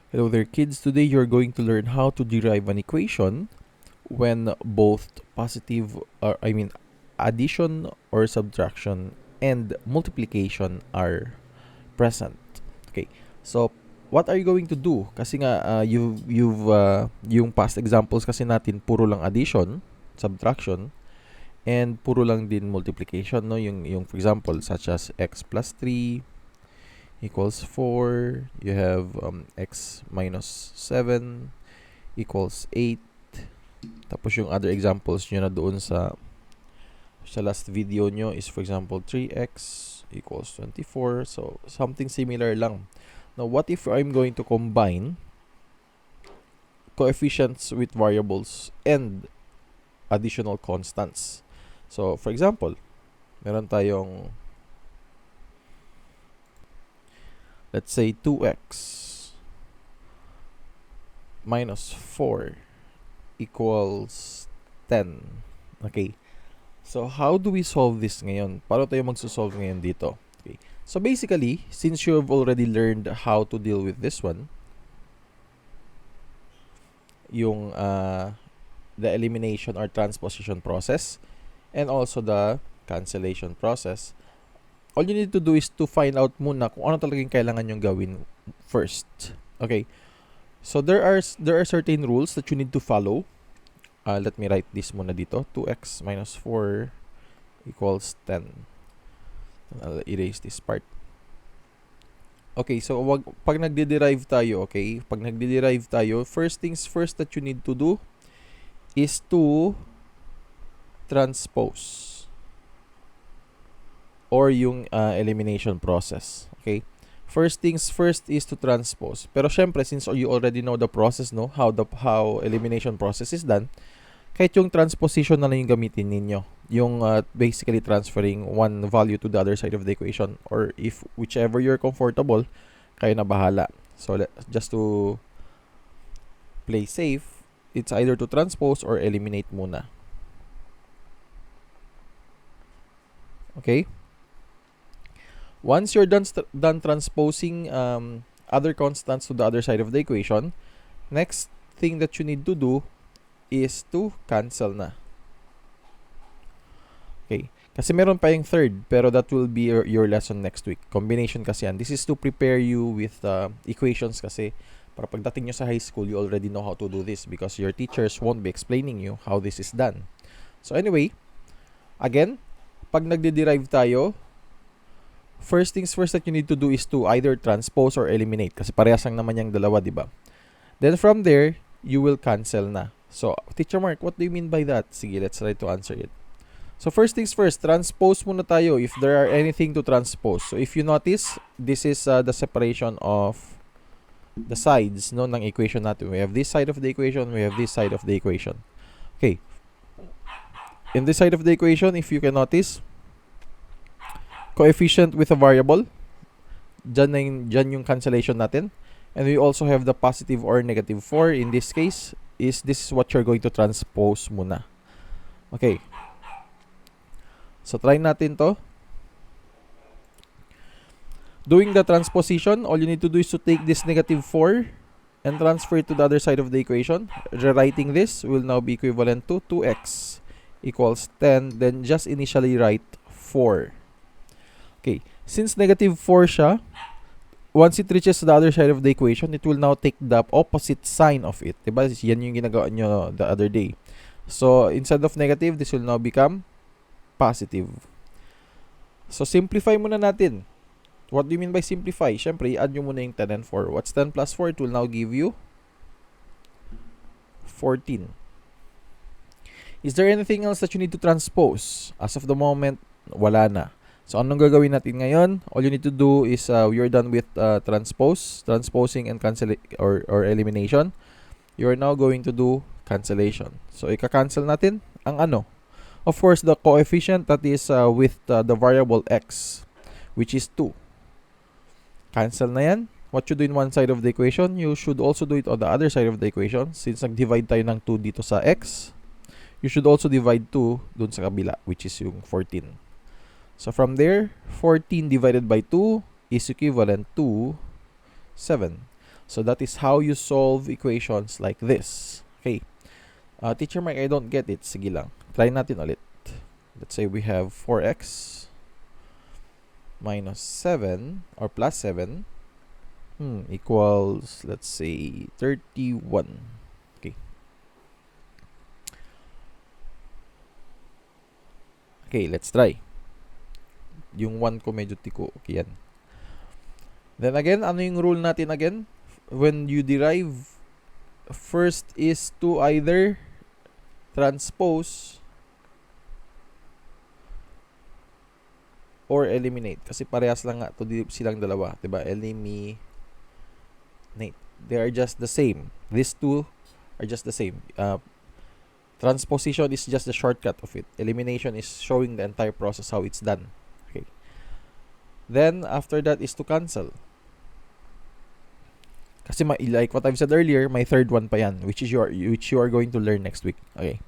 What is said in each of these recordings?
Hello there, kids. Today you're going to learn how to derive an equation when both addition or subtraction and multiplication are present. Okay. So, what are you going to do? Kasi nga yung past examples kasi natin puro lang addition, subtraction, and puro lang din multiplication, no? Yung for example, such as x plus 3 equals 4, you have x minus 7 equals 8. Tapos yung other examples nyo na doon sa last video nyo is for example 3x equals 24. So something similar lang. Now what if I'm going to combine coefficients with variables and additional constants? So for example, meron tayong, let's say 2x minus 4 equals 10. Okay. So, how do we solve this ngayon? Paano tayo magsosolve ngayon dito? Okay. So, basically, since you have already learned how to deal with this one, yung the elimination or transposition process, and also the cancellation process, all you need to do is to find out muna kung ano talagang kailangan yung gawin first. Okay. So, there are certain rules that you need to follow. Let me write this muna dito. 2x minus 4 equals 10. I'll erase this part. Okay, so pag nagde-derive tayo, okay? Pag nagde-derive tayo, first things first that you need to do is to transpose or yung elimination process. Okay? First things first is to transpose. Pero syempre, since you already know the process, no, how elimination process is done, kahit yung transposition na lang yung gamitin ninyo. Yung basically transferring one value to the other side of the equation, or if whichever you're comfortable, kayo na bahala. So just to play safe, it's either to transpose or eliminate muna. Okay? Once you're done transposing other constants to the other side of the equation, next thing that you need to do is to cancel na. Okay. Kasi meron pa yung third, pero that will be your lesson next week. Combination kasi yan. This is to prepare you with equations kasi para pagdating nyo sa high school, you already know how to do this because your teachers won't be explaining you how this is done. So anyway, again, pag nagde-derive tayo, first things first that you need to do is to either transpose or eliminate kasi parehas lang naman yung dalawa, di ba? Then from there, you will cancel na. So, Teacher Mark, what do you mean by that? Sige, let's try to answer it. So, first things first, transpose muna tayo if there are anything to transpose. So, if you notice, this is the separation of the sides, no, ng equation natin. We have this side of the equation, we have this side of the equation. Okay. In this side of the equation, if you can notice, coefficient with a variable, dyan yung cancellation natin. And we also have the positive or negative 4. In this case, this is what you're going to transpose muna. Okay. So, try natin to. Doing the transposition, all you need to do is to take this negative 4 and transfer it to the other side of the equation. Rewriting this will now be equivalent to 2x equals 10. Then, just initially write 4. Okay. Since negative 4 siya, once it reaches the other side of the equation, it will now take the opposite sign of it. Diba? Yan yung ginagawa nyo the other day. So, instead of negative, this will now become positive. So, simplify muna natin. What do you mean by simplify? Siyempre, i-add nyo muna yung 10 and 4. What's 10 plus 4? It will now give you 14. Is there anything else that you need to transpose? As of the moment, wala na. So, anong gagawin natin ngayon? All you need to do is you're done with transposing and or elimination. You're now going to do cancellation. So, ika-cancel natin ang ano? Of course, the coefficient that is with the variable x, which is 2. Cancel na yan. What you do in one side of the equation, you should also do it on the other side of the equation. Since nag-divide tayo ng 2 dito sa x, you should also divide 2 dun sa kabila, which is yung 14. So, from there, 14 divided by 2 is equivalent to 7. So that is how you solve equations like this. Okay. Teacher Mike, I don't get it. Sige lang. Try natin ulit. Let's say we have 4x minus 7 or plus 7 equals, let's say, 31. Okay. Okay, let's try. Yung 1 ko medyo tiko. Okay, yan. Then again, ano yung rule natin again? When you derive, first is to either transpose or eliminate. Kasi parehas lang nga to silang dalawa, 'di ba? Eliminate. They are just the same. These two are just the same. Transposition is just the shortcut of it. Elimination is showing the entire process how it's done. Okay. Then after that is to cancel. Kasi like what I've said earlier, my third one pa yan, which you are going to learn next week. Okay.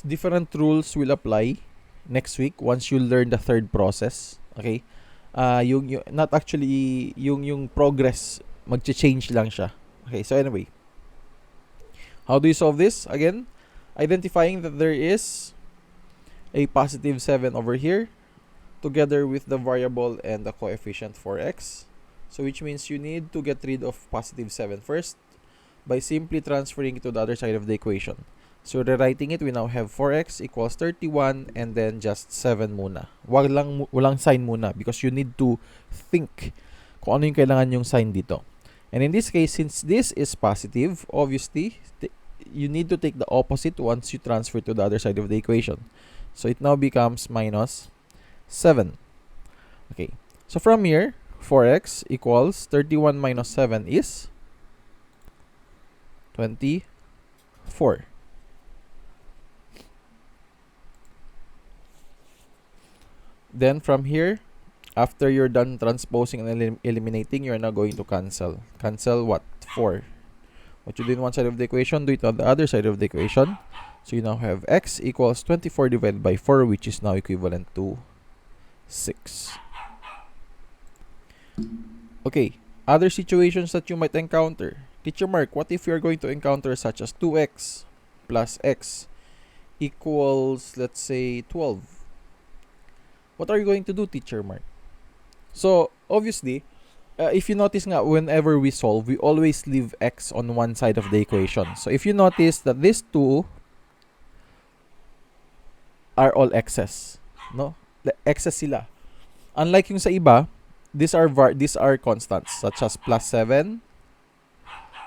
Different rules will apply next week once you learn the third process. Okay. Yung not actually yung progress magche-change lang siya. Okay, so anyway, how do you solve this? Again, identifying that there is a positive 7 over here together with the variable and the coefficient for x. So which means you need to get rid of positive 7 first by simply transferring it to the other side of the equation. So rewriting it, we now have 4x equals 31 and then just 7 muna. Walang sign muna because you need to think kung ano yung kailangan yung sign dito. And in this case, since this is positive, obviously, you need to take the opposite once you transfer to the other side of the equation. So it now becomes minus 7. Okay. So from here, 4x equals 31 minus 7 is 24. Then from here, after you're done transposing and eliminating, you're now going to cancel. Cancel what? 4. What you do in one side of the equation, do it on the other side of the equation. So you now have x equals 24 divided by 4, which is now equivalent to 6. Okay, other situations that you might encounter. Teacher Mark, what if you're going to encounter such as 2x plus x equals, let's say, 12? What are you going to do, Teacher Mark? So, obviously, if you notice nga, whenever we solve, we always leave x on one side of the equation. So, if you notice that these two are all x's, no? X's sila. Unlike yung sa iba, these are constants, such as plus 7,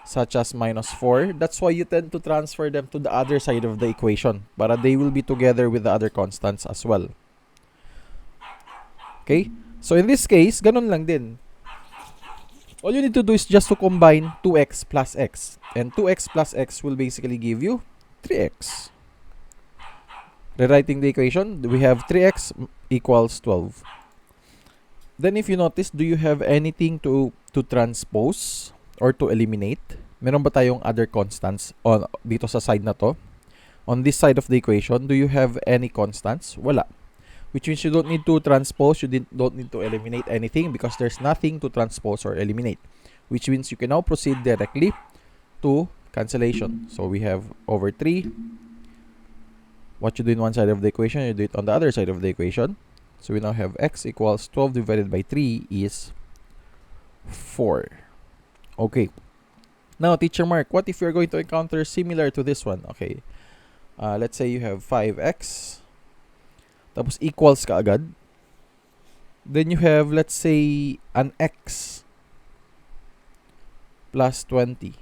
such as minus 4. That's why you tend to transfer them to the other side of the equation para they will be together with the other constants as well. Okay? So in this case, ganun lang din. All you need to do is just to combine 2x plus x. And 2x plus x will basically give you 3x. Rewriting the equation, we have 3x equals 12. Then if you notice, do you have anything to transpose or to eliminate? Meron ba tayong other constants on dito sa side na to? On this side of the equation, do you have any constants? Wala. Which means you don't need to transpose, you don't need to eliminate anything because there's nothing to transpose or eliminate. Which means you can now proceed directly to cancellation. So we have over 3. What you do in one side of the equation, you do it on the other side of the equation. So we now have x equals 12 divided by 3 is 4. Okay. Now, Teacher Mark, what if you're going to encounter similar to this one? Okay. Let's say you have 5x. Tapos equals ka agad. Then you have, let's say, an x plus 20.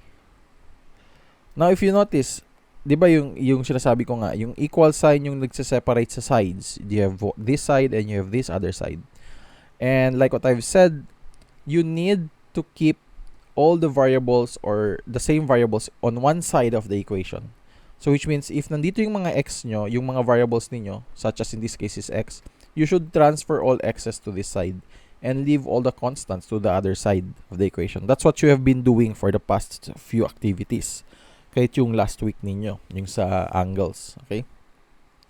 Now, if you notice, di ba yung sinasabi ko nga, yung equal sign yung nagse-separate sa sides. You have this side and you have this other side. And like what I've said, you need to keep all the variables or the same variables on one side of the equation. So which means if nandito yung mga x nyo, yung mga variables ninyo, such as in this case is x, you should transfer all x's to this side and leave all the constants to the other side of the equation. That's what you have been doing for the past few activities. Kahit yung last week ninyo, yung sa angles, okay?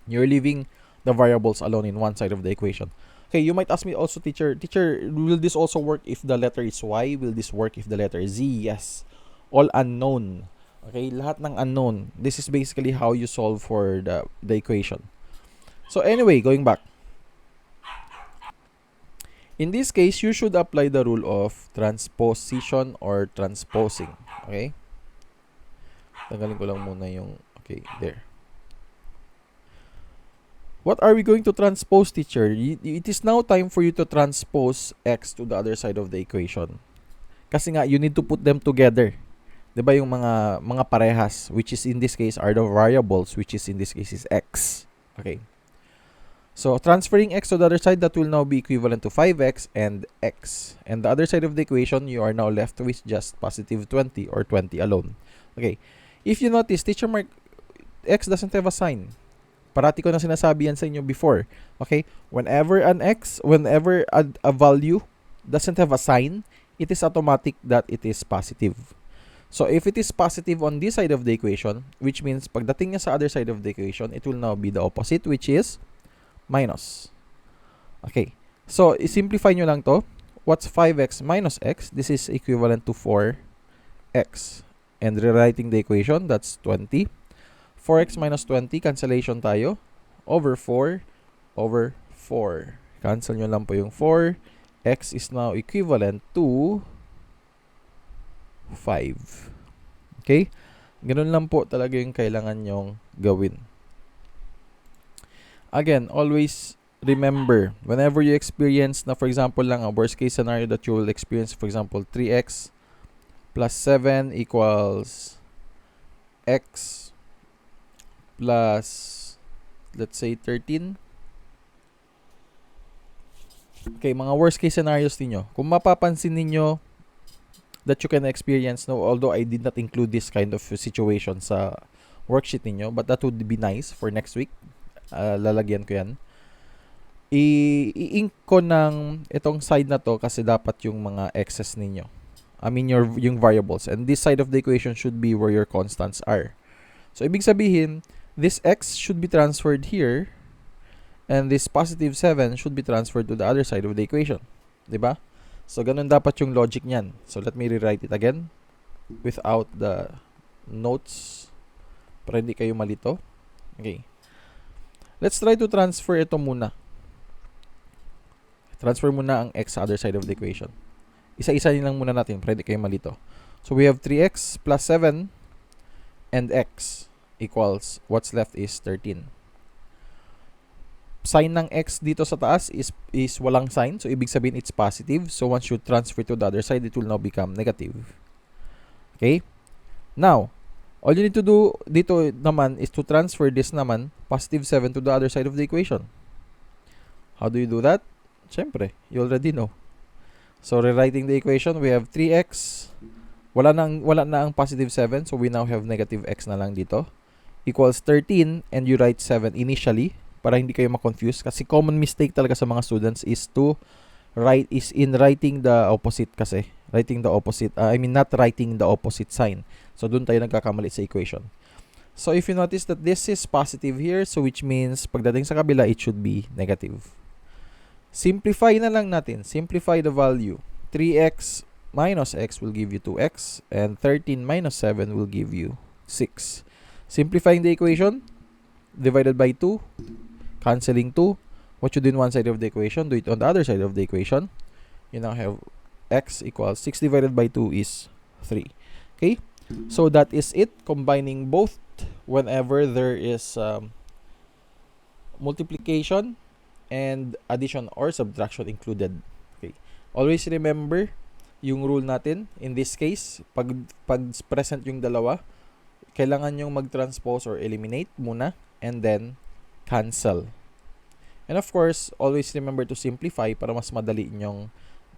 You're leaving the variables alone in one side of the equation. Okay, you might ask me also, teacher, will this also work if the letter is y? Will this work if the letter is z? Yes. All unknown. Okay, lahat ng unknown. This is basically how you solve for the equation. So anyway, going back. In this case, you should apply the rule of transposition or transposing. Okay? Tanggalin ko lang muna yung, okay, there. What are we going to transpose, teacher? It is now time for you to transpose x to the other side of the equation. Kasi nga, you need to put them together. Diba yung mga parehas, which is in this case are the variables, which is in this case is x. Okay. So, transferring x to the other side, that will now be equivalent to 5x and x. And the other side of the equation, you are now left with just positive 20 or 20 alone. Okay. If you notice, teacher Mark, x doesn't have a sign. Parati ko na sinasabi yan sa inyo before. Okay? Whenever a value doesn't have a sign, it is automatic that it is positive. So, if it is positive on this side of the equation, which means pagdating niya sa other side of the equation, it will now be the opposite, which is minus. Okay. So, simplify nyo lang to. What's 5x minus x? This is equivalent to 4x. And rewriting the equation, that's 20. 4x minus 20, cancellation tayo. Over 4, over 4. Cancel nyo lang po yung 4. X is now equivalent to 5. Okay? Ganun lang po talaga yung kailangan nyong gawin. Again, always remember, whenever you experience na, for example lang, a worst case scenario that you will experience, for example, 3x plus 7 equals x plus, let's say, 13. Okay, mga worst case scenarios ninyo. Kung mapapansin ninyo that you can experience, no, although I did not include this kind of situation sa worksheet ninyo, but that would be nice for next week. Lalagyan ko yan. I-ink ko ng itong side na to kasi dapat yung mga x's ninyo. I mean, yung variables. And this side of the equation should be where your constants are. So, ibig sabihin, this x should be transferred here and this positive 7 should be transferred to the other side of the equation. Diba? So, ganun dapat yung logic niyan. So, let me rewrite it again without the notes para hindi kayo malito. Okay. Let's try to transfer ito muna. Transfer muna ang x sa other side of the equation. Isa-isa lang muna natin para hindi kayo malito. So, we have 3x plus 7 and x equals, what's left is 13. Sign ng x dito sa taas is walang sign. So, ibig sabihin it's positive. So, once you transfer to the other side, it will now become negative. Okay? Now, all you need to do dito naman is to transfer this naman, positive 7 to the other side of the equation. How do you do that? Siyempre, you already know. So, rewriting the equation, we have 3x. Wala na ang positive 7. So, we now have negative x na lang dito. Equals 13 and you write 7 initially para hindi kayo ma-confuse. Kasi common mistake talaga sa mga students is in writing the opposite kasi. Writing the opposite, not writing the opposite sign. So, dun tayo nagkakamali sa equation. So, if you notice that this is positive here, so which means, pagdating sa kabila, it should be negative. Simplify na lang natin. Simplify the value. 3x minus x will give you 2x, and 13 minus 7 will give you 6. Simplifying the equation, divided by 2, cancelling 2. What you do in one side of the equation, do it on the other side of the equation. You now have x equals 6 divided by 2 is 3. Okay? So, that is it. Combining both whenever there is multiplication and addition or subtraction included. Okay. Always remember yung rule natin. In this case, pag present yung dalawa, kailangan yung mag-transpose or eliminate muna and then cancel. And of course, always remember to simplify para mas madali nyong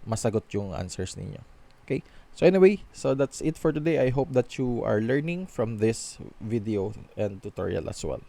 masagot yung answers ninyo. Okay? So anyway, so that's it for today. I hope that you are learning from this video and tutorial as well.